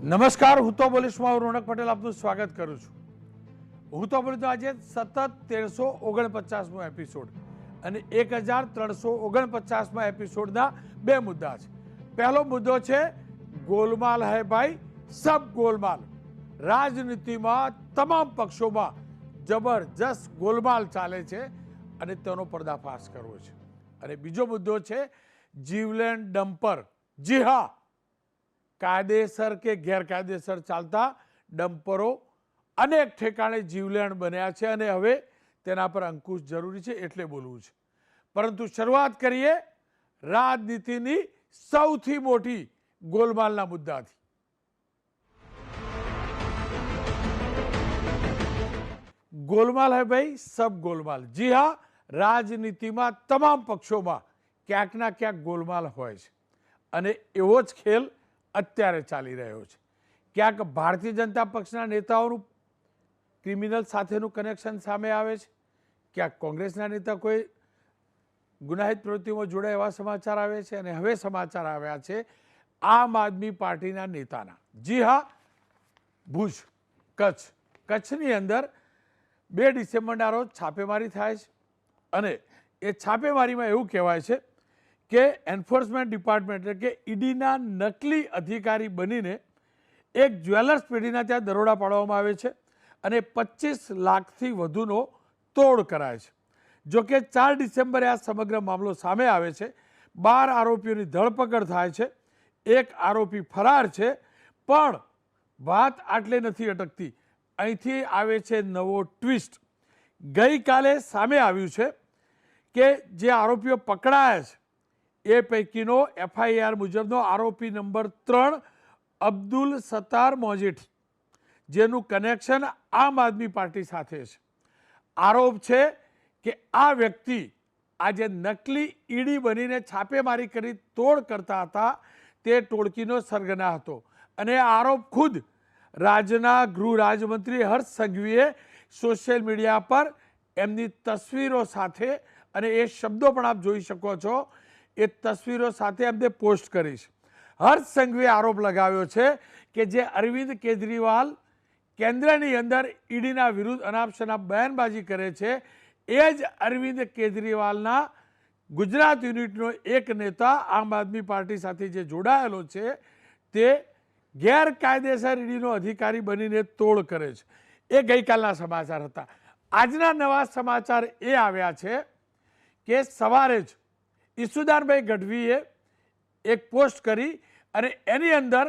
નમસ્કાર, હું તો બોલીશમાં રોનક પટેલ આપનું સ્વાગત કરું છું. હું તો બોલીશ આજે સતત 1349મો એપિસોડ અને 1349મા એપિસોડના બે મુદ્દા છે. પહેલો મુદ્દો છે ગોલમાલ હૈ ભાઈ, સબ ગોલમાલ. રાજનીતિમાં તમામ પક્ષોમાં જબરજસ્ત ગોલમાલ ચાલે છે અને તેનો પર્દાફાશ કરવો છે. અને બીજો મુદ્દો છે જીવલેણ ડમ્પર. જી હા, કાયદેસર કે ગેરકાયદેસર ચાલતા ડમ્પરો અનેક ઠેકાણે જીવલેણ બન્યા છે અને હવે તેના પર અંકુશ જરૂરી છે, એટલે બોલવું છે. પરંતુ શરૂઆત કરીએ રાજનીતિની સૌથી મોટી ગોલમાલના મુદ્દાથી. ગોલમાલ હે ભાઈ, સબ ગોલમાલ. જી હા, રાજનીતિમાં તમામ પક્ષોમાં ક્યાંક ના ક્યાંક ગોલમાલ હોય છે અને એવો જ ખેલ અત્યારે ચાલી રહ્યો છે. ક્યાંક ભારતીય જનતા પક્ષના નેતાઓનું ક્રિમિનલ સાથેનું કનેક્શન સામે આવે છે, ક્યાંક કોંગ્રેસના નેતા કોઈ ગુનાહિત પ્રવૃત્તિમાં જોડાય એવા સમાચાર આવે છે અને હવે સમાચાર આવ્યા છે આમ આદમી પાર્ટીના નેતાના. જી હા, ભુજ, કચ્છની અંદર 2 ડિસેમ્બરના રોજ છાપેમારી થાય છે અને એ છાપેમારીમાં એવું કહેવાય છે કે એન્ફોર્સમેન્ટ ડિપાર્ટમેન્ટ એટલે કે ઈડીના નકલી અધિકારી બનીને એક જ્વેલર્સ પેઢીના ત્યાં દરોડા પાડવામાં આવે છે અને 25 લાખથી વધુનો તોડ કરાય છે. જોકે 4 ડિસેમ્બરે આ સમગ્ર મામલો સામે આવે છે. 12 આરોપીઓની ધરપકડ થાય છે, એક આરોપી ફરાર છે. પણ વાત આટલે નથી અટકતી. અહીંથી આવે છે નવો ટ્વિસ્ટ. ગઈકાલે સામે આવ્યું છે કે જે આરોપીઓ પકડાયા છે એ પૈકીનો FIR મુજબનો આરોપી નંબર 3 અબ્દુલ સત્તાર મોજેઠી, જેનું કનેક્શન આમ આદમી પાર્ટી સાથે છે. આરોપ છે કે આ વ્યક્તિ આજે નકલી ઈડી બનીને છાપેમારી કરી તોડ કરતા હતા તે ટોળકીનો સરગના હતો અને આરોપ ખુદ રાજ્યના ગૃહ રાજ્યમંત્રી હર્ષ સંઘવીએ સોશિયલ મીડિયા પર એમની તસવીરો સાથે, અને એ શબ્દો પણ આપ જોઈ શકો છો, એ તસવીરો સાથે એમને પોસ્ટ કરી છે. હર્ષ સંઘવીએ આરોપ લગાવ્યો છે કે જે અરવિંદ કેજરીવાલ કેન્દ્રની અંદર ઈડીના વિરુદ્ધ અનાપશનાપ બયાનબાજી કરે છે, એ જ અરવિંદ કેજરીવાલના ગુજરાત યુનિટનો એક નેતા આમ આદમી પાર્ટી સાથે જે જોડાયેલો છે તે ગેરકાયદેસર ઈડીનો અધિકારી બનીને તોડ કરે છે. એ ગઈકાલના સમાચાર હતા. આજના નવા સમાચાર એ આવ્યા છે કે સવારે જ ઈસુદાનભાઈ ગઢવીએ એક પોસ્ટ કરી અને એની અંદર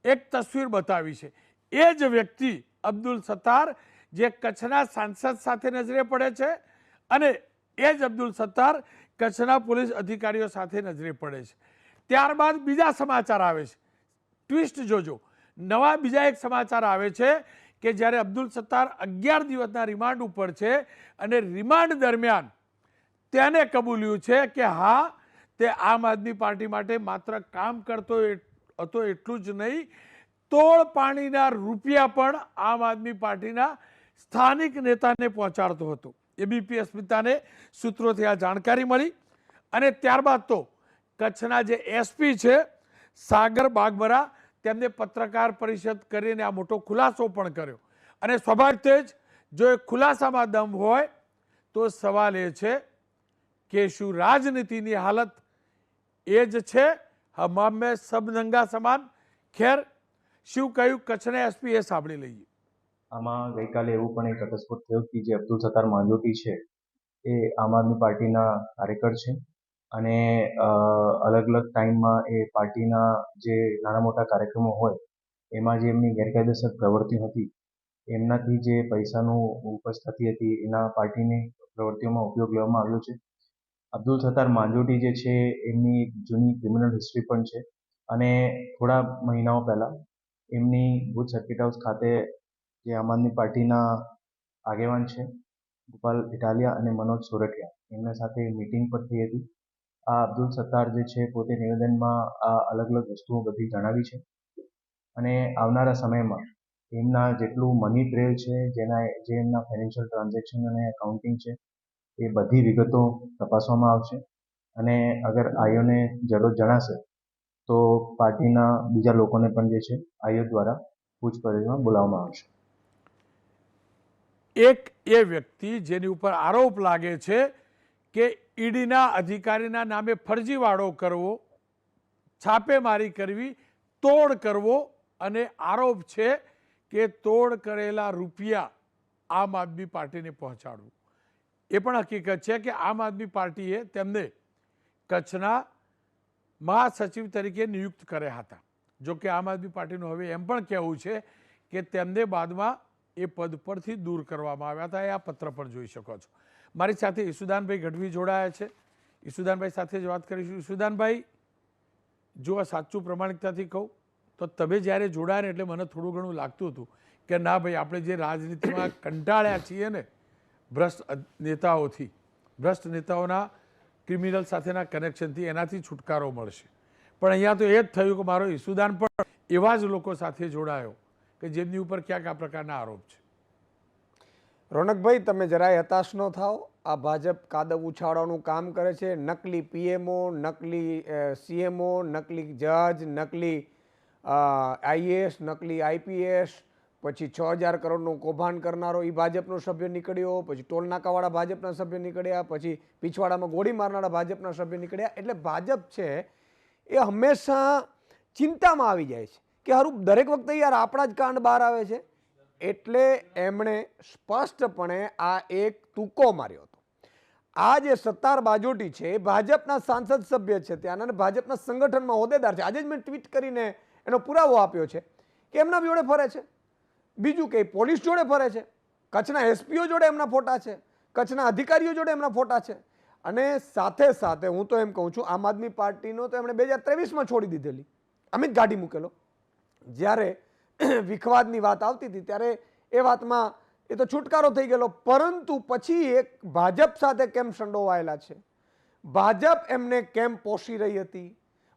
એક તસવીર બતાવી છે. એ જ વ્યક્તિ અબ્દુલ સત્તાર જે કચ્છના સાંસદ સાથે નજરે પડે છે અને એ જ અબ્દુલ સત્તાર કચ્છના પોલીસ અધિકારીઓ સાથે નજરે પડે છે. ત્યારબાદ બીજા સમાચાર આવે છે. ટ્વિસ્ટ જોજો. નવા બીજા એક સમાચાર આવે છે કે જ્યારે અબ્દુલ સત્તાર 11 દિવસના રિમાન્ડ ઉપર છે અને રિમાન્ડ દરમિયાન તેને કબૂલ્યું છે કે હા, તે આમ આદમી પાર્ટી માટે માત્ર કામ કરતો હતો એટલું જ નહીં, તોડ પાણીના રૂપિયા પણ આમ આદમી પાર્ટીના સ્થાનિક નેતાને પહોંચાડતો હતો. ABP અસ્મિતાને સૂત્રોથી આ જાણકારી મળી અને ત્યારબાદ તો કચ્છના જે SP છે સાગર બાગબરા, તેમને પત્રકાર પરિષદ કરીને આ મોટો ખુલાસો પણ કર્યો. અને સ્વાભાવિક જ જો એ ખુલાસામાં દમ હોય તો સવાલ એ છે કે શું રાજનીતિની હાલત એ જ છે? હમામ મેં સબ નંગા સમાન. ખેર, શું કહ્યું કચ્છના SP એ સાંભળી લઈએ. આમાં ગઈકાલે એવું પણ એક અકસ્માત થયો કે જે અબ્દુલ સત્તાર માંજોટી છે એ આમ આદમી પાર્ટીના કાર્યકર છે અને અલગ અલગ ટાઈમમાં એ પાર્ટીના જે નાના મોટા કાર્યક્રમો હોય એમાં જે એમની ગેરકાયદેસર પ્રવૃત્તિ હતી, એમનાથી જે પૈસાનું ઉપજ થતી હતી એના પાર્ટીની પ્રવૃત્તિઓમાં ઉપયોગ લેવામાં આવ્યો છે. અબ્દુલ સત્તાર માંજોટી જે છે એમની જૂની ક્રિમિનલ હિસ્ટ્રી પણ છે અને થોડા મહિનાઓ પહેલાં એમની ભુજ સર્કિટ હાઉસ ખાતે જે આમ આદમી પાર્ટીના આગેવાન છે ગોપાલ ઇટાલિયા અને મનોજ સોરઠિયા, એમના સાથે મિટિંગ પણ થઈ હતી. આ અબ્દુલ સત્તાર જે છે પોતે નિવેદનમાં આ અલગ અલગ વસ્તુઓ બધી જણાવી છે અને આવનારા સમયમાં એમના જેટલું મની ટ્રેલ છે, જે એમના ફાઇનાન્શિયલ ટ્રાન્ઝેક્શન અને એકાઉન્ટિંગ છે એ બધી વિગતો તપાસવામાં આવશે અને અગર આઈઓને જરૂર જણાશે તો પાર્ટીના બીજા લોકોને પણ જે છે આયોગ દ્વારા પૂછપરછમાં બોલાવવામાં આવશે. એક એ વ્યક્તિ જેની ઉપર આરોપ લાગે છે કે ઈડીના અધિકારીના નામે ફરજીવાળો કરવો, છાપેમારી કરવી, તોડ કરવો અને આરોપ છે કે તોડ કરેલા રૂપિયા આમ આદમી પાર્ટીને પહોંચાડવું. એ પણ હકીકત છે કે આમ આદમી પાર્ટીએ તેમને કચ્છના મહાસચિવ તરીકે નિયુક્ત કર્યા હતા. જો કે આમ આદમી પાર્ટીનું હવે એમ પણ કહેવું છે કે તેમને બાદમાં એ પદ પરથી દૂર કરવામાં આવ્યા હતા. એ આ પત્ર પણ જોઈ શકો છો. મારી સાથે ઈસુદાનભાઈ ગઢવી જોડાયા છે. ઈસુદાનભાઈ સાથે જ વાત કરીશું. ઈસુદાનભાઈ, જો આ સાચું પ્રમાણિકતાથી કહું તો તમે જ્યારે જોડાયા ને એટલે મને થોડું ઘણું લાગતું હતું કે ના ભાઈ, આપણે જે રાજનીતિમાં કંટાળ્યા છીએ ને ભ્રષ્ટ નેતાઓથી, ભ્રષ્ટ નેતાઓના ક્રિમિનલ સાથેના કનેક્શનથી, એનાથી છુટકારો મળશે. પણ અહીંયા તો એ જ થયું કે મારો ઈસુદાન પણ એવા જ લોકો સાથે જોડાયો કે જેમની ઉપર ક્યાંક આ પ્રકારના આરોપ છે. રોનકભાઈ, તમે જરાય હતાશ ન થાઓ. આ ભાજપ કાદવ ઉછાળવાનું કામ કરે છે. નકલી પીએમઓ, નકલી સીએમઓ, નકલી જજ, નકલી આઈએએસ, નકલી આઈપીએસ, પછી 6000 કરોડનું કૌભાંડ કરનારો એ ભાજપનો સભ્ય નીકળ્યો, પછી ટોલનાકાવાળા ભાજપના સભ્ય નીકળ્યા, પછી પીછવાડામાં ગોળી મારનારા ભાજપના સભ્ય નીકળ્યા. એટલે ભાજપ છે એ હંમેશા ચિંતામાં આવી જાય છે કે હારું દરેક વખતે યાર આપણા જ કાંડ બહાર આવે છે. એટલે એમણે સ્પષ્ટપણે આ એક તુક્કો માર્યો હતો. આ જે સત્તાર બાજોટી છે એ ભાજપના સાંસદ સભ્ય છે ત્યાંના અને ભાજપના સંગઠનમાં હોદ્દેદાર છે. આજે જ મેં ટ્વીટ કરીને એનો પુરાવો આપ્યો છે કે એમના જોડે ફરે છે. બીજું કે પોલીસ જોડે ફરે છે, કચ્છના એસપીઓ જોડે એમના ફોટા છે, કચ્છના અધિકારીઓ જોડે એમના ફોટા છે. અને સાથે સાથે હું તો એમ કહું છું, આમ આદમી પાર્ટીનો તો એમણે 2023માં છોડી દીધેલી, અમિત ગાડી મૂકેલો. જ્યારે વિખવાદની વાત આવતી હતી ત્યારે એ વાતમાં એ તો છુટકારો થઈ ગયેલો. પરંતુ પછી એક ભાજપ સાથે કેમ સંડોવાયેલા છે, ભાજપ એમને કેમ પોષી રહી હતી,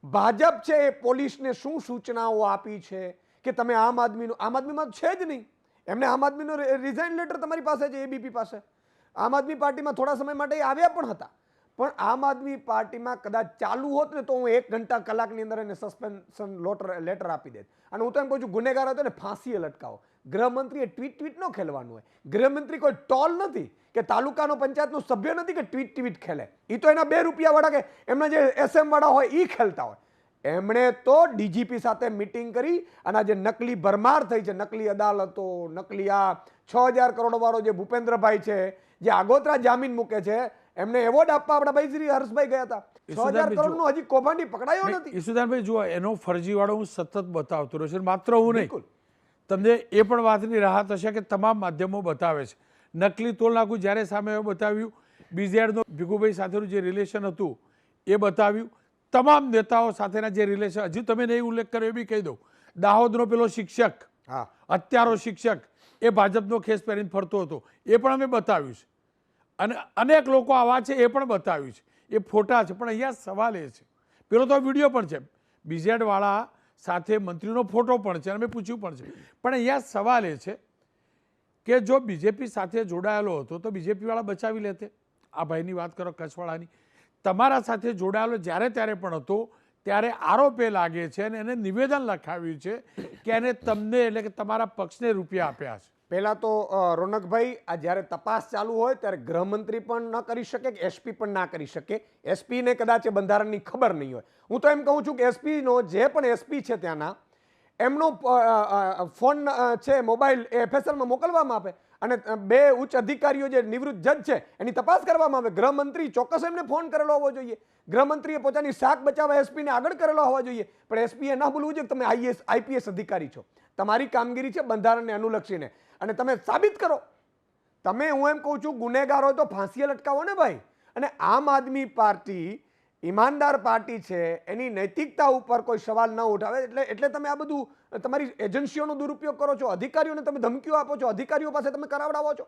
ભાજપ છે એ પોલીસને શું સૂચનાઓ આપી છે કે તમે આમ આદમીમાં છે જ નહીં. એમને આમ આદમીનો રિઝાઇન લેટર તમારી પાસે છે, એબીપી પાસે. આમ આદમી પાર્ટીમાં થોડા સમય માટે આવ્યા પણ હતા, પણ આમ આદમી પાર્ટીમાં કદાચ ચાલુ હોત ને તો હું 1 ઘંટા કલાકની અંદર એને સસ્પેન્શન લેટર આપી દેત. અને હું તો એમ કહું છું, ગુનેગાર હતો ને ફાંસીએ લટકાવો. ગૃહમંત્રીએ ટ્વીટ ન ખેલવાનું હોય. ગૃહમંત્રી કોઈ ટોલ નથી કે તાલુકાનો પંચાયતનો સભ્ય નથી કે ટ્વીટ ખેલે. એ તો એના 2 રૂપિયા વાળા કે એમના જે એસએમ વાળા હોય એ ખેલતા હોય. એમણે તો ડીજીપી સાથે મીટિંગ કરી અને આ જે નકલી ભરમાર થઈ છે, નકલી અદાલતો, નકલી આ 6000 કરોડ વાળો જે ભૂપેન્દ્રભાઈ છે જે આગોતરા જામીન મૂકે છે, એમને એવોર્ડ આપવા આપણા ભાઈ શ્રી હર્ષભાઈ ગયા હતા. 6000 કરોડનો હજી કૌભાંડી પકડાયો નથી. ઈસુદાનભાઈ જુઓ, એનો ફરજીવાળો હું સતત બતાવતો રહ્યો છું. માત્ર હું નહીં, તમને એ પણ વાતની રાહત હશે કે તમામ માધ્યમો બતાવે છે. નકલી તોલનાકું જ્યારે સામે બતાવ્યું, બીઝેડનો ભીખુભાઈ સાથેનું જે રિલેશન હતું એ બતાવ્યું, તમામ નેતાઓ સાથેના જે રિલેશન, હજી તમે નહીં ઉલ્લેખ કર્યો એ બી કહી દઉં. દાહોદનો પેલો શિક્ષક, હત્યારો શિક્ષક, એ ભાજપનો ખેસ પહેરીને ફરતો હતો, એ પણ અમે બતાવ્યું છે. અને અનેક લોકો આવા છે એ પણ બતાવ્યું છે, એ ફોટા છે. પણ અહીંયા સવાલ એ છે, પેલો તો વિડીયો પણ છે, બીઝેડવાળા સાથે મંત્રીનો ફોટો પણ છે, અમે પૂછ્યું પણ છે. પણ અહીંયા સવાલ એ છે કે જો બીજેપી સાથે જોડાયેલો હતો તો બીજેપીવાળા બચાવી લેતે. આ ભાઈની વાત કરો, કચ્છવાળાની. તમારા સાથે જોડાયેલો જ્યારે ત્યારે પણ હતો ત્યારે આરોપ એ લાગે છે અને એને નિવેદન લખાવ્યું છે કે એને તમને એટલે કે તમારા પક્ષને રૂપિયા આપ્યા છે. પહેલાં તો રોનકભાઈ, આ જ્યારે તપાસ ચાલુ હોય ત્યારે ગૃહમંત્રી પણ ન કરી શકે કે એસપી પણ ના કરી શકે. એસપીને કદાચ એ બંધારણની ખબર નહીં હોય. હું તો એમ કહું છું કે એસપીનો જે પણ એસપી છે ત્યાંના, એમનો ફોન છે, મોબાઈલ એ એફએસએલમાં મોકલવામાં આવે અને 2 ઉચ્ચ અધિકારીઓ જે નિવૃત્ત જજ છે એની તપાસ કરવામાં આવે. ગૃહમંત્રી ચોક્કસ એમને ફોન કરેલો હોવો જોઈએ. ગૃહમંત્રીએ પોતાની શાખ બચાવવા એસપીને આગળ કરેલો હોવા જોઈએ. પણ એસપીએ ના બોલવું જોઈએ કે તમે આઈપીએસ અધિકારી છો, તમારી કામગીરી છે બંધારણને અનુલક્ષીને અને તમે સાબિત કરો. તમે, હું એમ કહું છું, ગુનેગાર હોય તો ફાંસીએ લટકાવો ને ભાઈ. અને આમ આદમી પાર્ટી ઈમાનદાર પાર્ટી છે, એની નૈતિકતા ઉપર કોઈ સવાલ ન ઉઠાવે એટલે તમે આ બધું તમારી એજન્સીઓનો દુરુપયોગ કરો છો, અધિકારીઓને તમે ધમકીઓ આપો છો, અધિકારીઓ પાસે તમે કરાવડાવો છો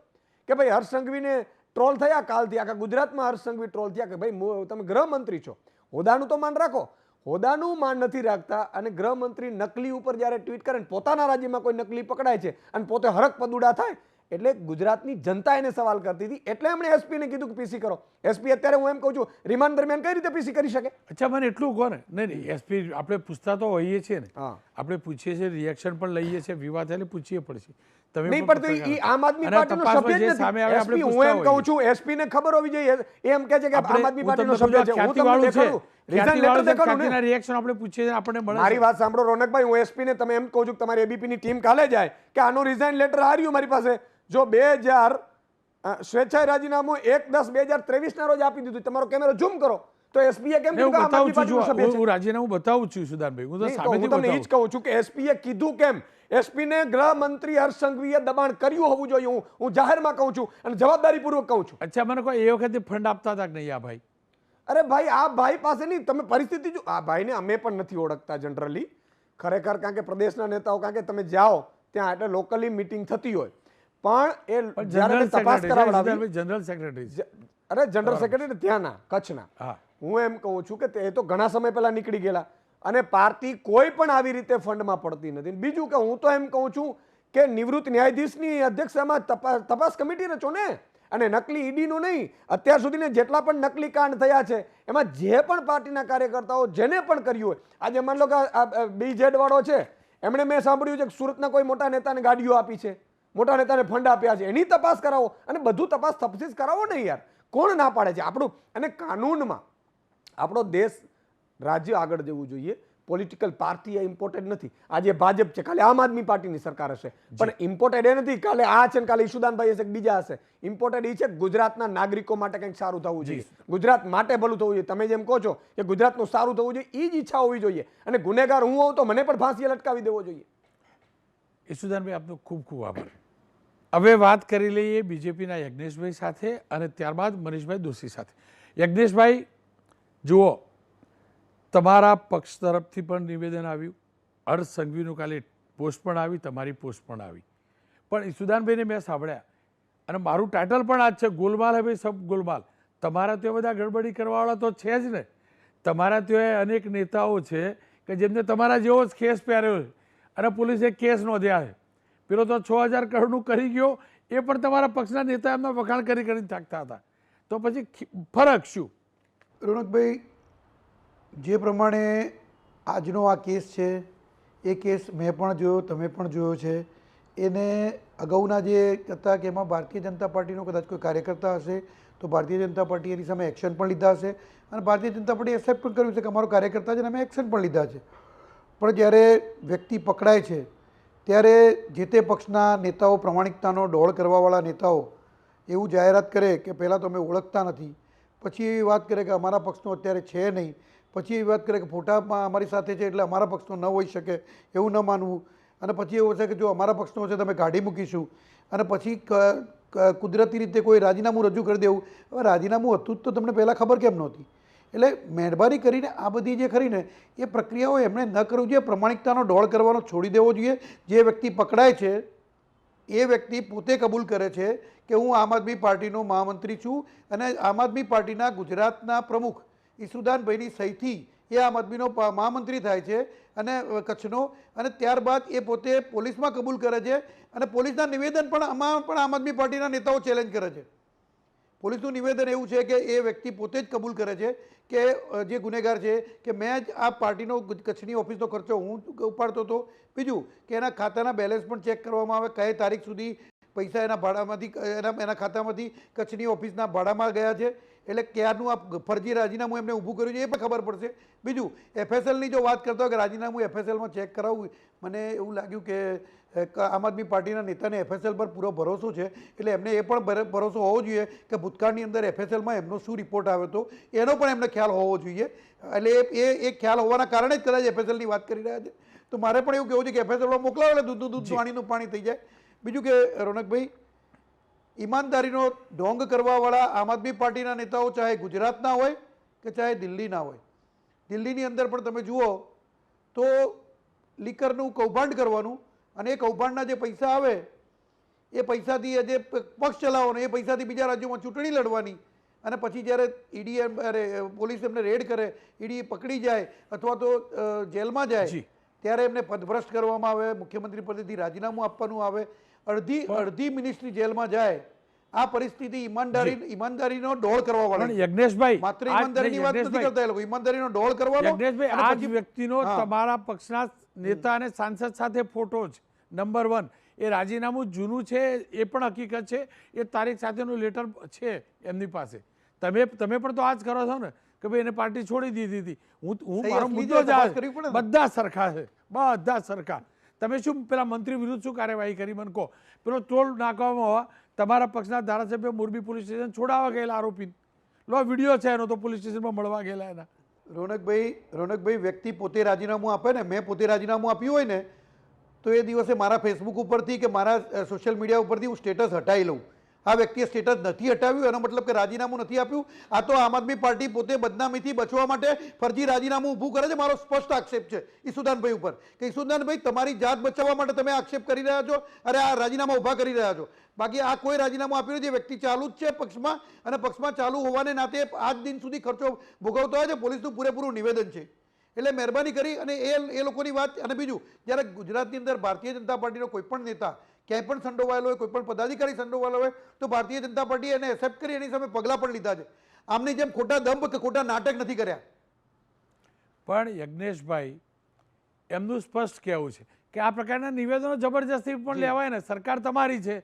કે ભાઈ હર્ષ સંઘવીને ટ્રોલ થયા કાલથી, આખા ગુજરાતમાં હર્ષ સંઘવી ટ્રોલ થયા કે ભાઈ તમે ગૃહમંત્રી છો, હોદાનું તો માન રાખો. હોદાનું માન નથી રાખતા અને ગૃહમંત્રી નકલી ઉપર જ્યારે ટ્વીટ કરે ને પોતાના રાજ્યમાં કોઈ નકલી પકડાય છે અને પોતે હરક પદુડા થાય એટલે ગુજરાતની જનતા એને સવાલ કરતી હતી, એટલે એમણે એસપીને કીધું કે પીસી કરો. એસપી અત્યારે હું એમ કહું છું રિમાન્ડ દરમિયાન કઈ રીતે પીસી કરી શકે? અચ્છા મને એટલું કહો ને. નહીં એસપી આપણે પૂછતા તો હોઈએ છીએ ને, હા. આપણે પૂછીએ છીએ, રિએક્શન પણ લઈએ છીએ, વિવાદ એટલે પૂછીએ પડશે. તમે નહીં પણ પણ તો ઈ પત્રકાર આમ આદમી અને પાર્ટીનો તપાસમાં સભ્ય જ જે સામે આવે નથી. આપણે એસપી હું પૂછતા એમ કહું હોઈએ. છું એસપી ને ખબર હોવી જોઈએ. એમ કહે છે કે આપણે- આમ આદમી હું પાર્ટીનો તમને સભ્ય છે, સમજાવું, હું તમને ખ્યાતિવાળું છે. દેખાડું. Reason letter ખ્યાતિવાળું છે, દેખાડું ને. ખ્યાતિના રિએક્શન આપણે પૂછીએ છીએ, આપણને મળે મારી છે. વાત સાંભળો રોનકભાઈ, હું એસપી ને તમે એમ કહું છું કે તમારી એબીપી ની ટીમ કાલે જાય કે આનું રિઝાઇન લેટર આ રહ્યું મારી પાસે. જો 2000 સ્વેચ્છાએ રાજીનામું 1/10/2023 ના રોજ આપી દીધું, તમારો કેમેરો ઝૂમ કરો તો એસપીએ કેમ હું કીધું કે આમ બતાવું આદમી છું, પાર્ટીનો સભ્ય છે? હું રાજીનામું બતાવું છું સુદાનભાઈ, હું તો નહીં, તો સામેથી હું તમને એ જ બતાવું. કહું છું કે એસપીએ કીધું કેમ? એસપીને ગૃહમંત્રી હર્ષ સંઘવીએ દબાણ કર્યું હોવું જોઈએ. હું જાહેરમાં કહું છું અને જવાબદારીપૂર્વક કહું છું. અચ્છા મને કોઈ એ વખતે ફંડ આપતા હતા કે નહીં આ ભાઈ? અરે ભાઈ આ ભાઈ પાસે નહીં, તમે પરિસ્થિતિ જો, આ ભાઈને અમે પણ નથી ઓળખતા જનરલી ખરેખર, કારણ કે પ્રદેશના નેતાઓ, કારણ કે તમે જાઓ ત્યાં એટલે લોકલી મીટિંગ થતી હોય, પણ એ પણ જ્યારે જનરલ તપાસ સેક્રેટરી કરાવડાવી, સુદાનભાઈ, જનરલ સેક્રેટરી છે. અરે જનરલ સેક્રેટરી ત્યાંના કચ્છના, હા હું એમ કહું છું કે તે તો ઘણા સમય પહેલા નીકળી ગયેલા અને પાર્ટી કોઈ પણ આવી રીતે ફંડમાં પડતી નથી. બીજું કે હું તો એમ કહું છું કે નિવૃત્ત ન્યાયાધીશની અધ્યક્ષતામાં તપાસ કમિટી રચો ને, અને નકલી ઈડીનું નહીં. અત્યાર સુધીને જેટલા પણ નકલી કાંડ થયા છે એમાં જે પણ પાર્ટીના કાર્યકર્તાઓ જેને પણ કર્યું હોય, આજે માની લો કે આ BZ વાળો છે, એમણે મેં સાંભળ્યું છે કે સુરતના કોઈ મોટા નેતાને ગાડીઓ આપી છે, મોટા નેતાને ફંડ આપ્યા છે, એની તપાસ કરાવો અને બધું તપાસ તફસીસ કરાવો ને યાર. કોણ ના પાડે છે? આપણું અને કાનૂનમાં આપણો દેશ રાજ્ય આગળ જવું જોઈએ. પોલિટિકલ પાર્ટી એ ઇમ્પોર્ટેડ નથી. આજે ભાજપ છે, કાલે આમ આદમી પાર્ટીની સરકાર હશે, પણ ઇમ્પોર્ટેડ એ નથી કાલે આ છે ને કાલે ઈશુદાનભાઈ હશે કે બીજા હશે. ઇમ્પોર્ટેડ એ છે ગુજરાતના નાગરિકો માટે કંઈક સારું થવું જોઈએ, ગુજરાત માટે ભલું થવું જોઈએ. તમે જેમ કહો છો કે ગુજરાતનું સારું થવું જોઈએ, એ જ ઈચ્છા હોવી જોઈએ. અને ગુનેગાર હું હોઉં તો મને પણ ફાંસીએ લટકાવી દેવો જોઈએ. ઈશુદાનભાઈ આપનો ખૂબ ખૂબ આભાર. હવે વાત કરી લઈએ બીજેપીના યજ્ઞેશભાઈ સાથે અને ત્યારબાદ મનીષભાઈ દોશી સાથે. યજ્ઞેશભાઈ જુઓ, તમારા પક્ષ તરફથી પણ નિવેદન આવ્યું, હર્ષ સંઘવીનું કાલે પોસ્ટ પણ આવી, તમારી પોસ્ટ પણ આવી, પણ ઈશુદાનભાઈને મેં સાંભળ્યા અને મારું ટાઇટલ પણ આ જ છે, ગોલમાલ હે ભાઈ સબ ગોલમાલ. તમારા ત્યાં બધા ગડબડી કરવાવાળા તો છે જ ને. તમારા ત્યાં અનેક નેતાઓ છે કે જેમને તમારા જેવો જ કેસ પહેર્યો છે અને પોલીસે કેસ નોંધ્યા છે. પેલો તો 6000 કરોડનું કરી ગયો, એ પણ તમારા પક્ષના નેતા એમના વખાણ કરીને થાકતા હતા. તો પછી ફરક શું? રોનકભાઈ, જે પ્રમાણે આજનો આ કેસ છે એ કેસ મેં પણ જોયો, તમે પણ જોયો છે. એને અગાઉના જે હતા કે એમાં ભારતીય જનતા પાર્ટીનો કદાચ કોઈ કાર્યકર્તા હશે તો ભારતીય જનતા પાર્ટી એની સામે એક્શન પણ લીધા હશે અને ભારતીય જનતા પાર્ટીએ એક્સેપ્ટ પણ કર્યું છે કે અમારો કાર્યકર્તા છે અને અમે એક્શન પણ લીધા છે. પણ જ્યારે વ્યક્તિ પકડાય છે ત્યારે જે તે પક્ષના નેતાઓ, પ્રમાણિકતાનો ડોળ કરવાવાળા નેતાઓ એવું જાહેરાત કરે કે પહેલાં તો અમે ઓળખતા નથી, પછી એવી વાત કરે કે અમારા પક્ષનો અત્યારે છે નહીં, પછી એવી વાત કરે કે ફોટામાં અમારી સાથે છે એટલે અમારા પક્ષનો ન હોઈ શકે, એવું ન માનવું, અને પછી એવું છે કે જો અમારા પક્ષનો છે તો અમે કાઢી મૂકીશું, અને પછી કુદરતી રીતે કોઈ રાજીનામું રજૂ કરી દેવું. હવે રાજીનામું હતું જ તો તમને પહેલાં ખબર કેમ નહોતી? એટલે મહેરબાની કરીને આ બધી જે ખરી ને એ પ્રક્રિયાઓ એમણે ન કરવું જોઈએ. પ્રમાણિકતાનો ડોળ કરવાનો છોડી દેવો જોઈએ. જે વ્યક્તિ પકડાય છે એ વ્યક્તિ પોતે કબૂલ કરે છે કે હું આમ આદમી પાર્ટીનો મહામંત્રી છું અને આમ આદમી પાર્ટીના ગુજરાતના પ્રમુખ ઈશુદાનભાઈની સહીથી એ આમ આદમીનો મહામંત્રી થાય છે અને કચ્છનો, અને ત્યારબાદ એ પોતે પોલીસમાં કબૂલ કરે છે અને પોલીસના નિવેદન પણ આમાં પણ આમ આદમી પાર્ટીના નેતાઓ ચેલેન્જ કરે છે. પોલીસનું નિવેદન એવું છે કે એ વ્યક્તિ પોતે જ કબૂલ કરે છે કે જે ગુનેગાર છે કે મેં જ આ પાર્ટીનો કચ્છની ઓફિસનો ખર્ચો હું ઉપાડતો હતો. બીજું કે એના ખાતાના બેલેન્સ પણ ચેક કરવામાં આવે, કઈ તારીખ સુધી પૈસા એના ભાડામાંથી એના ખાતામાંથી કચ્છની ઓફિસના ભાડામાં ગયા છે, એટલે ક્યારનું આ ફરજી રાજીનામું એમને ઊભું કર્યું છે એ પણ ખબર પડશે. બીજું FSLની જો વાત કરતા હોય કે રાજીનામું FSLમાં ચેક કરાવવું, મને એવું લાગ્યું કે આમ આદમી પાર્ટીના નેતાને FSL પર પૂરો ભરોસો છે, એટલે એમને એ પણ ભરોસો હોવો જોઈએ કે ભૂતકાળની અંદર FSLમાં એમનો શું રિપોર્ટ આવ્યો હતો એનો પણ એમને ખ્યાલ હોવો જોઈએ. એટલે એ ખ્યાલ હોવાના કારણે જ કદાચ FSLની વાત કરી રહ્યા છે. તો મારે પણ એવું કહેવું છે કે FSLમાં મોકલાવે એટલે દૂધનું દૂધ પાણીનું પાણી થઈ જાય. બીજું કે રોનકભાઈ, ઈમાનદારીનો ઢોંગ કરવાવાળા આમ આદમી પાર્ટીના નેતાઓ ચાહે ગુજરાતના હોય કે ચાહે દિલ્હીના હોય, દિલ્હીની અંદર પણ તમે જુઓ તો લીકરનું કૌભાંડ કરવાનું અને એ કૌભાંડના જે પૈસા આવે એ પૈસાથી જે પક્ષ ચલાવવાનો એ પૈસાથી બીજા રાજ્યોમાં ચૂંટણી લડવાની, અને પછી જ્યારે ઈડી પોલીસ એમને રેડ કરે, ઈડી પકડી જાય અથવા તો જેલમાં જાય ત્યારે એમને પદભ્રષ્ટ કરવામાં આવે, મુખ્યમંત્રી પદેથી રાજીનામું આપવાનું આવે. અડધી મિનિસ્ટ્રી જેલમાં જાય, આ પરિસ્થિતિ ઈમાનદારીનો ડોળ કરવા પણ વાળી. યજ્ઞેશભાઈ માત્ર ઈમાનદારીની વાત નથી કરતા એ લોકો, ઈમાનદારીનો ડોળ કરવાનો. યજ્ઞેશભાઈ અને આ જ પછી- વ્યક્તિનો હા. તમારા પક્ષના નેતા અને સાંસદ સાથે ફોટો છે નંબર 1. એ રાજીનામું જૂનું છે એ પણ હકીકત છે, એ તારીખ સાથેનું લેટર છે એમની પાસે. તમે પણ તો આ જ કરો છો ને કે ભાઈ એને પાર્ટી છોડી દીધી હતી. હું સહી મારો અસલી મુદ્દો જ તપાસ આ છે. કરવી પડે ને. બધા સરખા છે, બધા સરખા. તમે શું પેલા મંત્રી વિરુદ્ધ શું કાર્યવાહી કરી મને કહો? પેલો ટોલ નાખવામાં હોવા તમારા પક્ષના ધારાસભ્ય મોરબી પોલીસ સ્ટેશન છોડાવવા ગયેલા આરોપી લો વિડીયો છે એનો, તો પોલીસ સ્ટેશનમાં મળવા ગયેલા એના. રોનકભાઈ વ્યક્તિ પોતે રાજીનામું આપે ને, મેં પોતે રાજીનામું આપ્યું હોય ને તો એ દિવસે મારા ફેસબુક ઉપરથી કે મારા સોશિયલ મીડિયા ઉપરથી હું સ્ટેટસ હટાવી લઉં. આ વ્યક્તિએ સ્ટેટસ નથી હટાવ્યું એનો મતલબ કે રાજીનામું નથી આપ્યું. આ તો આમ આદમી પાર્ટી પોતે બદનામીથી બચવા માટે ફરજી રાજીનામું ઊભું કરે છે. મારો સ્પષ્ટ આક્ષેપ છે ઈસુદાનભાઈ ઉપર કે ઈસુદાનભાઈ તમારી જાત બચાવવા માટે તમે આક્ષેપ કરી રહ્યા છો, અરે આ રાજીનામા ઊભા કરી રહ્યા છો. બાકી આ કોઈ રાજીનામું આપ્યું નથી. વ્યક્તિ ચાલુ જ છે પક્ષમાં, અને પક્ષમાં ચાલુ હોવાને નાતે આજ દિન સુધી ખર્ચો ભોગવતો હોય છે. પોલીસનું પૂરેપૂરું નિવેદન છે. એટલે મહેરબાની કરી અને એ લોકોની વાત. અને બીજું, જ્યારે ગુજરાતની અંદર ભારતીય જનતા પાર્ટીનો કોઈ પણ નેતા ક્યાંય પણ સંડોવાયેલો હોય, કોઈ પણ પદાધિકારી સંડોવાયેલો હોય, તો ભારતીય જનતા પાર્ટીએ એને એક્સેપ્ટ કરી એની સામે પગલાં પણ લીધા છે. આમની જેમ ખોટા દંભ કે ખોટા નાટક નથી કર્યા. પણ યજ્ઞેશભાઈ એમનું સ્પષ્ટ કહેવું છે કે આ પ્રકારના નિવેદનો જબરજસ્તી પણ લેવાય ને, સરકાર તમારી છે.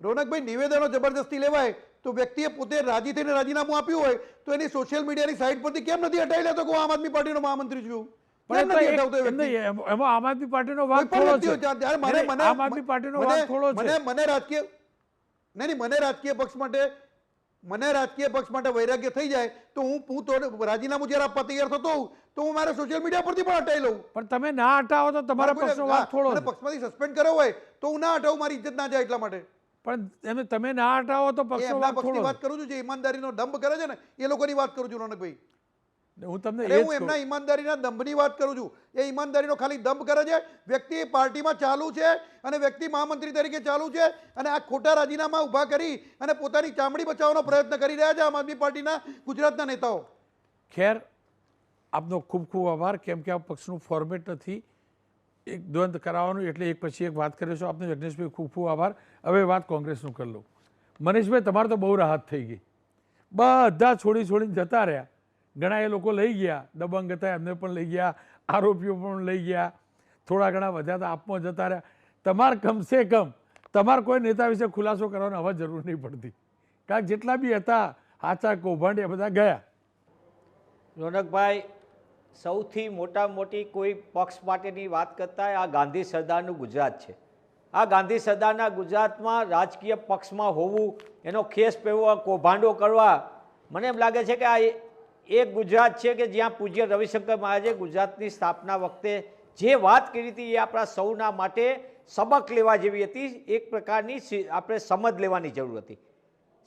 રોનકભાઈ, નિવેદનો જબરદસ્તી લેવાય તો વ્યક્તિએ પોતે રાજી થઈને રાજીનામું આપ્યું હોય તો એની સોશિયલ મીડિયાની સાઇટ પરથી કેમ નથી હટાવી લેતો કે હું આમ આદમી પાર્ટીનો મહામંત્રી છું? કેમ નથી હટાવતો એ વ્યક્તિ? એમાં આમ આદમી પાર્ટીનો વાંક કોઈ પણ થોડો વ્યક્તિ હોય, છે. ત્યારે મને- મને- આમ આદમી પાર્ટીનો વાંક થોડો છે. મને રાજકીય મને રાજકીય પક્ષ માટે વૈરાગ્ય થઈ જાય તો હું તો રાજીનામું જ્યારે આપવા તૈયાર થતો હોઉં તો હું મારા સોશિયલ મીડિયા પરથી પણ હટાવી લઉં. પણ તમે ના હટાવો તો તમારા પક્ષનો વાંક થોડો મને છે. પક્ષમાંથી સસ્પેન્ડ કર્યો હોય તો હું ના હટાવું, મારી ઇજ્જત ના જાય એટલા માટે. પણ તમે ના હટાવો તો એ પક્ષનો એમના વાંક પક્ષની થોડો વાત કરું છું, જે ઈમાનદારીનો દંભ કરે છે ને એ લોકોની વાત કરું છું રોનકભાઈ. છે. હું તમને અરે એ હું જ એમના કહું. ઈમાનદારીના દંભની વાત કરું છું. એ ઈમાનદારીનો ખાલી દંભ કરે છે. વ્યક્તિ પાર્ટીમાં ચાલુ છે અને વ્યક્તિ મહામંત્રી તરીકે ચાલુ છે, અને આ ખોટા રાજીનામા ઊભા કરી અને પોતાની ચામડી બચાવવાનો પ્રયત્ન કરી રહ્યા છે આમ આદમી પાર્ટીના ગુજરાતના નેતાઓ. ખેર, આપનો ખૂબ ખૂબ આભાર. કેમ કે આ પક્ષનું ફોર્મેટ નથી એક દ્વંદ્વ કરાવવાનું, એટલે એક પછી એક વાત કરીશું. આપનો યજ્ઞેશભાઈ ખૂબ ખૂબ આભાર. હવે વાત કોંગ્રેસનું કરી લઉં. મનીષભાઈ, તમારે તો બહુ રાહત થઈ ગઈ. બધા છોડીને જતા રહ્યા. ઘણા એ લોકો લઈ ગયા, દબંગ હતા એમને પણ લઈ ગયા, આરોપીઓ પણ લઈ ગયા, થોડા ઘણા વધ્યા હતા આપમાં જતા રહ્યા. તમારે કમસે કમ તમારે કોઈ નેતા વિશે ખુલાસો કરવાનો હવે જરૂર નહીં પડતી, કારણ કે જેટલા બી હતા હાચા કૌભાંડ એ બધા ગયા. રોનકભાઈ, સૌથી મોટી કોઈ પક્ષ માટેની વાત કરતા આ ગાંધી સરદારનું ગુજરાત છે. આ ગાંધી સરદારના ગુજરાતમાં રાજકીય પક્ષમાં હોવું, એનો ખેસ પહેરવો, કૌભાંડો કરવા, મને એમ લાગે છે કે આ એક ગુજરાત છે કે જ્યાં પૂજ્ય રવિશંકર મહારાજે ગુજરાતની સ્થાપના વખતે જે વાત કરી હતી એ આપણા સૌના માટે સબક લેવા જેવી હતી. એક પ્રકારની આપણે સમજ લેવાની જરૂર હતી.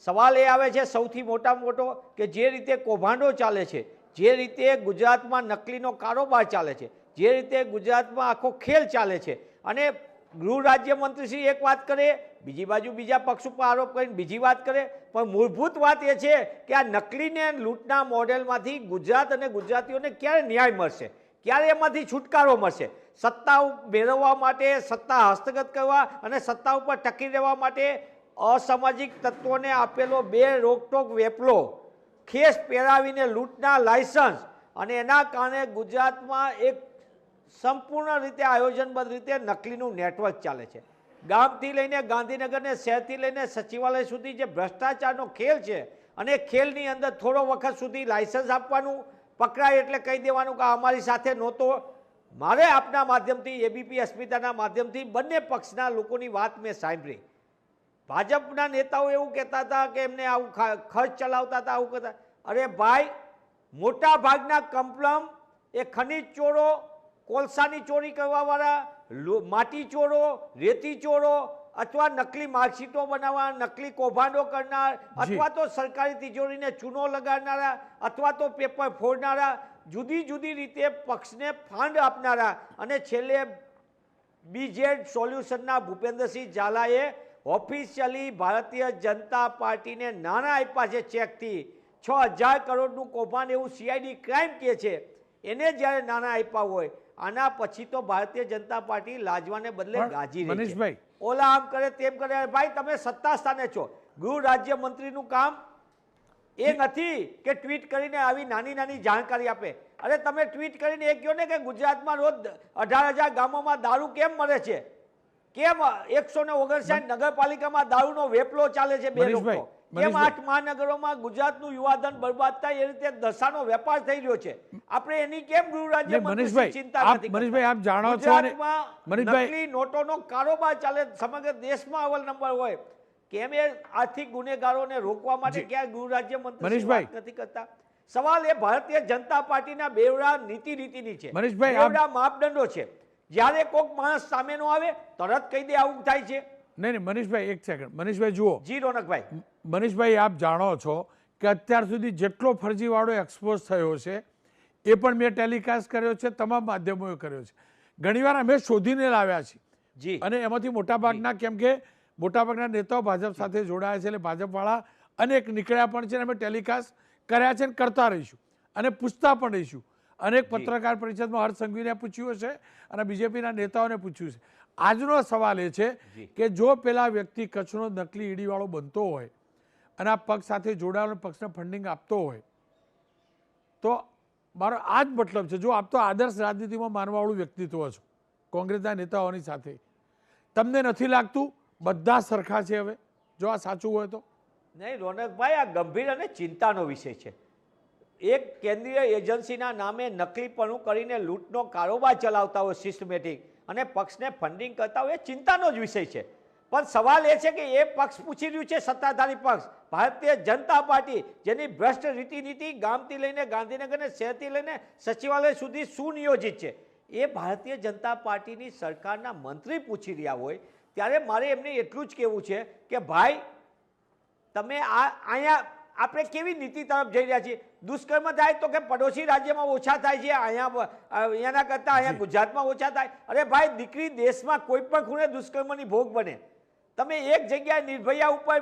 સવાલ એ આવે છે સૌથી મોટામાં મોટો કે જે રીતે કૌભાંડો ચાલે છે, જે રીતે ગુજરાતમાં નકલીનો કારોબાર ચાલે છે, જે રીતે ગુજરાતમાં આખો ખેલ ચાલે છે, અને ગૃહ રાજ્યમંત્રીશ્રી એક વાત કરે, બીજી બાજુ બીજા પક્ષ ઉપર આરોપ કરીને બીજી વાત કરે, પણ મૂળભૂત વાત એ છે કે આ નકલીને લૂંટના મોડેલમાંથી ગુજરાત અને ગુજરાતીઓને ક્યારે ન્યાય મળશે, ક્યારે એમાંથી છુટકારો મળશે? સત્તા મેળવવા માટે, સત્તા હસ્તગત કરવા અને સત્તા ઉપર ટકી રહેવા માટે અસામાજિક તત્વોને આપેલો બે રોકટોક વેપલો, ખેસ પહેરાવીને લૂંટના લાયસન્સ, અને એના કારણે ગુજરાતમાં એક સંપૂર્ણ રીતે આયોજનબદ્ધ રીતે નકલીનું નેટવર્ક ચાલે છે. ગામથી લઈને ગાંધીનગરને, શહેરથી લઈને સચિવાલય સુધી જે ભ્રષ્ટાચારનો ખેલ છે, અને ખેલની અંદર થોડો વખત સુધી લાયસન્સ આપવાનું, પકડાય એટલે કહી દેવાનું કે અમારી સાથે નહોતો. મારે આપના માધ્યમથી, એબીપી અસ્મિતાના માધ્યમથી બંને પક્ષના લોકોની વાત મેં સાંભળી. ભાજપના નેતાઓ એવું કહેતા હતા કે એમને આવું ખર્ચ ચલાવતા હતા, આવું કરતા. અરે ભાઈ, મોટા ભાગના કમ્પ્લમ એ ખનીજ ચોરો, કોલસાની ચોરી કરવાવાળા, માટી ચોરો, રેતી ચોરો, અથવા નકલી માર્કશીટો બનાવવા, નકલી કૌભાંડો કરનાર, અથવા તો સરકારી તિજોરીને ચૂનો લગાડનારા, અથવા તો પેપર ફોડનારા, જુદી જુદી રીતે પક્ષને ફંડ આપનારા, અને છેલ્લે બીજેડ સોલ્યુશનના ભૂપેન્દ્રસિંહ ઝાલાએ ઓફિશિયલી ભારતીય જનતા પાર્ટીને નાણાં આપ્યા છે ચેકથી. 6000 કરોડનું કૌભાંડ એવું સીઆઈડી ક્રાઇમ કહે છે. એને જ્યારે નાણાં આપ્યા હોય, આના પછી તો ભારતીય જનતા પાર્ટી લાજવાને બદલે પણ ગાજી રહી છે. મનીષભાઈ, ઓલા આમ કરે તેમ કરે. ભાઈ તમે સત્તા સ્થાને છો, ગૃહ રાજ્ય મંત્રીનું કામ એ નથી કે ટ્વીટ કરીને આવી નાની નાની જાણકારી આપે. અરે તમે ટ્વીટ કરીને એ કહો ને કે ગુજરાતમાં રોજ 18,000 ગામોમાં દારૂ કેમ મળે છે, કેમ 159 નગરપાલિકામાં દારૂનો વેપલો ચાલે છે, બે મનીષભાઈ, લોકો કેમ 8 મહાનગરોમાં ગુજરાતનું યુવાધન બરબાદ થાય, એ રીતે દશાનો વેપાર થઈ રહ્યો છે. આપણે એની કેમ ગૃહ રાજ્ય નહીં, મનીષભાઈ, મનીષભાઈ આપ જાણો છો અને મનીષભાઈ, નકલી નોટોનો કારોબાર ચાલે, સમગ્ર દેશમાં અવ્વલ નંબર હોય, કેમ એ આર્થિક ગુનેગારોને રોકવા માટે ક્યાં ગૃહ રાજ્ય મંત્રી મનીષભાઈ, નથી કરતા? સવાલ એ ભારતીય જનતા પાર્ટીના બેવડા નીતિની છે, મનીષભાઈ, બેવડા માપદંડો છે. જ્યારે કોઈક માણસ સામે નો આવે તરત કહી દે આવું થાય છે. નહીં નહીં મનીષભાઈ, એક સેકન્ડ મનીષભાઈ જુઓ. જી રોનકભાઈ, મનીષભાઈ આપ જાણો છો કે અત્યાર સુધી જેટલો ફરજીવાળો એક્સપોઝ થયો છે એ પણ મેં ટેલિકાસ્ટ કર્યો છે, તમામ માધ્યમોએ કર્યો છે. ઘણીવાર અમે શોધીને લાવ્યા છીએ જી, અને એમાંથી મોટાભાગના, કેમ કે મોટાભાગના નેતાઓ ભાજપ સાથે જોડાયા છે, એટલે ભાજપવાળા અનેક નીકળ્યા પણ છે અને અમે ટેલિકાસ્ટ કર્યા છે અને કરતા રહીશું અને પૂછતા પણ રહીશું. અનેક પત્રકાર પરિષદમાં હર્ષ સંઘવીને પૂછ્યું છે અને બીજેપીના નેતાઓને પૂછ્યું છે. આજનો સવાલ એ છે કે જો પેલા વ્યક્તિ કચ્છનો નકલી ઈડીવાળો બનતો હોય અને આ પક્ષ સાથે જોડાયેલો પક્ષને ફંડિંગ આપતો હોય તો મારો આ જ મતલબ છે, જો આપ તો આદર્શ રાજનીતિમાં માનવાવાળું વ્યક્તિત્વ છો કોંગ્રેસના નેતાઓની સાથે, તમને નથી લાગતું બધા સરખા છે હવે, જો આ સાચું હોય તો? નહીં રોનકભાઈ, આ ગંભીર અને ચિંતાનો વિષય છે. એક કેન્દ્રીય એજન્સીના નામે નકલીપણું કરીને લૂંટનો કારોબાર ચલાવતા હોય સિસ્ટમેટિક અને પક્ષને ફંડિંગ કરતા હોય, એ ચિંતાનો જ વિષય છે. પણ સવાલ એ છે કે એ પક્ષ પૂછી રહ્યું છે, સત્તાધારી પક્ષ ભારતીય જનતા પાર્ટી, જેની ભ્રષ્ટ રીતિ ગામથી લઈને ગાંધીનગર ને શહેરથી લઈને સચિવાલય સુધી સુનિયોજિત છે, એ ભારતીય જનતા પાર્ટીની સરકારના મંત્રી પૂછી રહ્યા હોય ત્યારે મારે એમને એટલું જ કહેવું છે કે ભાઈ તમે અહીંયા આપણે કેવી નીતિ તરફ જઈ રહ્યા છીએ? દુષ્કર્મ થાય તો કે પડોશી રાજ્યમાં ઓછા થાય છે, અહીંયાના કરતાં અહીંયા ગુજરાતમાં ઓછા થાય. અરે ભાઈ, દીકરી દેશમાં કોઈ પણ ખૂણે દુષ્કર્મની ભોગ બને. તમે એક જગ્યાએ નિર્ભયા ઉપર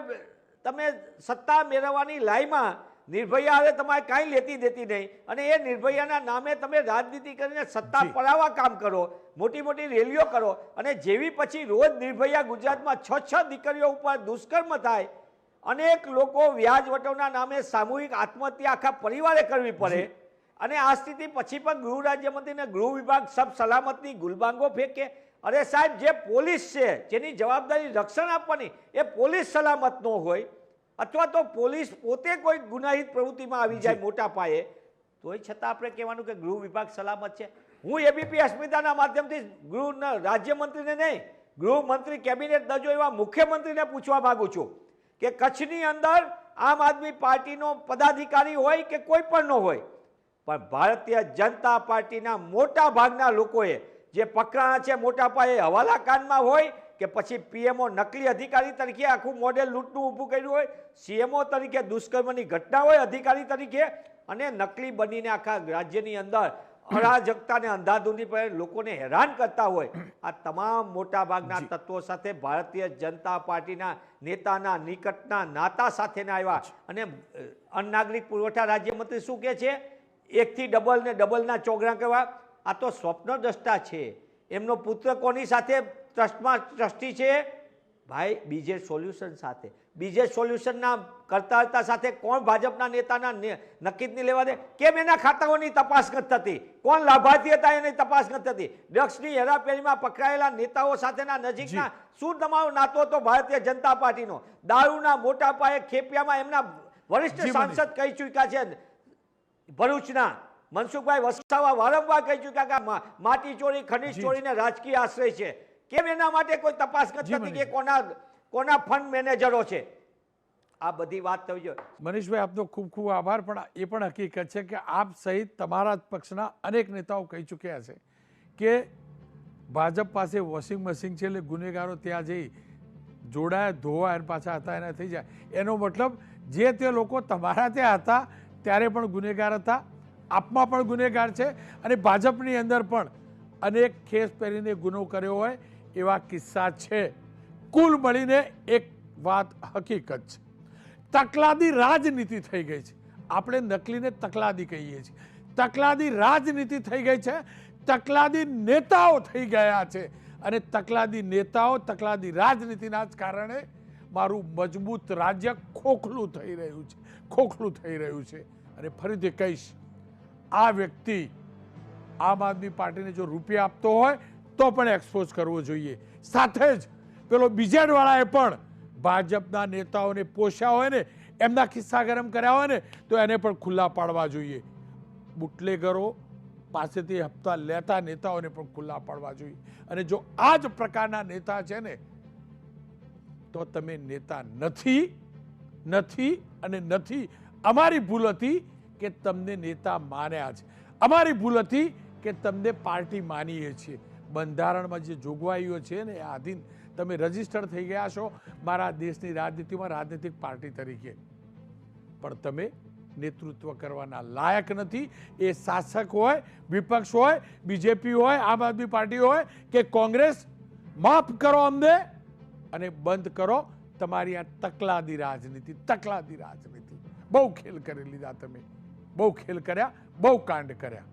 તમે સત્તા મેળવવાની લાઈમાં નિર્ભયા તમારે કાંઈ લેતી દેતી નહીં અને એ નિર્ભયાના નામે તમે રાજનીતિ કરીને સત્તા પડાવવા કામ કરો, મોટી મોટી રેલીઓ કરો અને જેવી પછી રોજ નિર્ભયા ગુજરાતમાં 6 દીકરીઓ ઉપર દુષ્કર્મ થાય, અનેક લોકો વ્યાજ વટવના નામે સામૂહિક આત્મહત્યા આખા પરિવારે કરવી પડે અને આ સ્થિતિ પછી પણ ગૃહ રાજ્યમંત્રીને ગૃહ વિભાગ સબ સલામતની ગુલબાંગો ફેંકે. અરે સાહેબ, જે પોલીસ છે જેની જવાબદારી રક્ષણ આપવાની, એ પોલીસ સલામત ન હોય અથવા તો પોલીસ પોતે કોઈ ગુનાહિત પ્રવૃત્તિમાં આવી જાય મોટા પાયે, તોય છતાં આપણે કહેવાનું કે ગૃહ વિભાગ સલામત છે. હું એબીપી અસ્મિતાના માધ્યમથી ગૃહ રાજ્યમંત્રીને નહીં, ગૃહમંત્રી કેબિનેટ દજો એવા મુખ્યમંત્રીને પૂછવા માંગુ છું કે કચ્છની અંદર આમ આદમી પાર્ટીનો પદાધિકારી હોય કે કોઈ પણ ન હોય, પણ ભારતીય જનતા પાર્ટીના મોટા ભાગના લોકોએ જે પકડાણા છે મોટા પાયે હવાલાકાંડમાં હોય કે પછી પીએમઓ નકલી અધિકારી તરીકે આખું મોડેલ લૂંટનું ઊભું કર્યું હોય, સીએમઓ તરીકે દુષ્કર્મની ઘટના હોય અધિકારી તરીકે અને નકલી બનીને આખા રાજ્યની અંદર અરાજકતાને અંધાધૂંધી પર લોકોને હેરાન કરતા હોય, આ તમામ મોટા ભાગના તત્વો સાથે ભારતીય જનતા પાર્ટીના નેતાના નિકટના નાતા સાથેના આવ્યા અને અન્નનાગરિક પુરવઠા રાજ્યમંત્રી શું કહે છે? 1 થી ડબલ ને ડબલના ચોગડા કરવા. આ તો સ્વપ્નદ્રષ્ટા છે. એમનો પુત્ર કોની સાથે ટ્રસ્ટમાં ટ્રસ્ટી છે? ભાઈ બીજે સોલ્યુશન સાથે. બીજે સોલ્યુશનના કરતા સાથે કોણ ભાજપના નેતાના નક્કીની લેવા દે? કેમ એના ખાતાઓની તપાસ નથી થતી? કોણ લાભાર્થી હતા એની તપાસ નથી થતી? ડ્રગ્સની હેરાફેરીમાં પકડાયેલા નેતાઓ સાથેના નજીકના શું તમારો નાતો હતો ભારતીય જનતા પાર્ટીનો? દારૂના મોટા પાયે ખેપિયામાં એમના વરિષ્ઠ સાંસદ કહી ચૂક્યા છે, ભરૂચના મનસુખભાઈ વસાવા વારંવાર કહી ચૂક્યા કે માટી ચોરી, ખનીજ ચોરીને રાજકીય આશ્રય છે. કેમ એના માટે કોઈ તપાસ નથી થતી કે કોના ફંડ મેનેજરો છે? આ બધી વાત થવી જોઈએ. મનીષભાઈ, આપનો ખૂબ ખૂબ આભાર. પણ એ પણ હકીકત છે કે આપ સહિત તમારા જ પક્ષના અનેક નેતાઓ કહી ચૂક્યા છે કે ભાજપ પાસે વોશિંગ મશીન છે, એટલે ગુનેગારો ત્યાં જઈ જોડાયા, ધોવા અને પાછા હતા એના થઈ જાય. એનો મતલબ જે તે લોકો તમારા ત્યાં હતા ત્યારે પણ ગુનેગાર હતા, આપમાં પણ ગુનેગાર છે અને ભાજપની અંદર પણ અનેક ખેસ પહેરીને ગુનો કર્યો હોય એવા કિસ્સા છે. કુલ મળીને એક વાત હકીકત છે, તકલાદી રાજનીતિ થઈ ગઈ છે. આપણે નકલીને તકલાદી કહીએ છીએ. તકલાદી રાજનીતિ થઈ ગઈ છે. તકલાદી નેતાઓ થઈ ગયા છે અને તકલાદી નેતાઓ, તકલાદી રાજનીતિના જ કારણે મારું મજબૂત રાજ્ય ખોખલું થઈ રહ્યું છે, ખોખલું થઈ રહ્યું છે. અને ફરીથી કહીશ, આ વ્યક્તિ આમ આદમી પાર્ટીને જો રૂપિયા આપતો હોય તો પણ એક્સપોઝ કરવો જોઈએ. સાથે જ પેલો બીજેડવાળાએ પણ ભાજપના નેતાઓને પોષ્યા હોય ને, એમના ખિસ્સા ગરમ કર્યા હોય ને, તો એને પણ ખુલ્લા પાડવા જોઈએ. બુટલેગરો પાસેથી હપ્તા લેતા નેતાઓને પણ ખુલ્લા પાડવા જોઈએ. અને જો આ જ પ્રકારના નેતા છે ને, તો તમે નેતા નથી, નથી અને નથી. અમારી ભૂલ હતી કે તમને નેતા માન્યા છે. અમારી ભૂલ હતી કે તમને પાર્ટી માનીએ છીએ. બંધારણમાં જે જોગવાઈઓ છે ને, એ આધીન તમે રજીસ્ટર થઈ ગયા છો મારા દેશની રાજનીતિમાં રાજનીતિક પાર્ટી તરીકે, પણ તમે નેતૃત્વ કરવાના લાયક નથી. એ શાસક હોય, વિપક્ષ હોય, બીજેપી હોય, આમ આદમી પાર્ટી હોય કે કોંગ્રેસ, માફ કરો અમને અને બંધ કરો તમારી આ તકલાદી રાજનીતિ. તકલાદી રાજનીતિ બહુ ખેલ કરી લીધા તમે, બહુ ખેલ કર્યા, બહુ કાંડ કર્યા.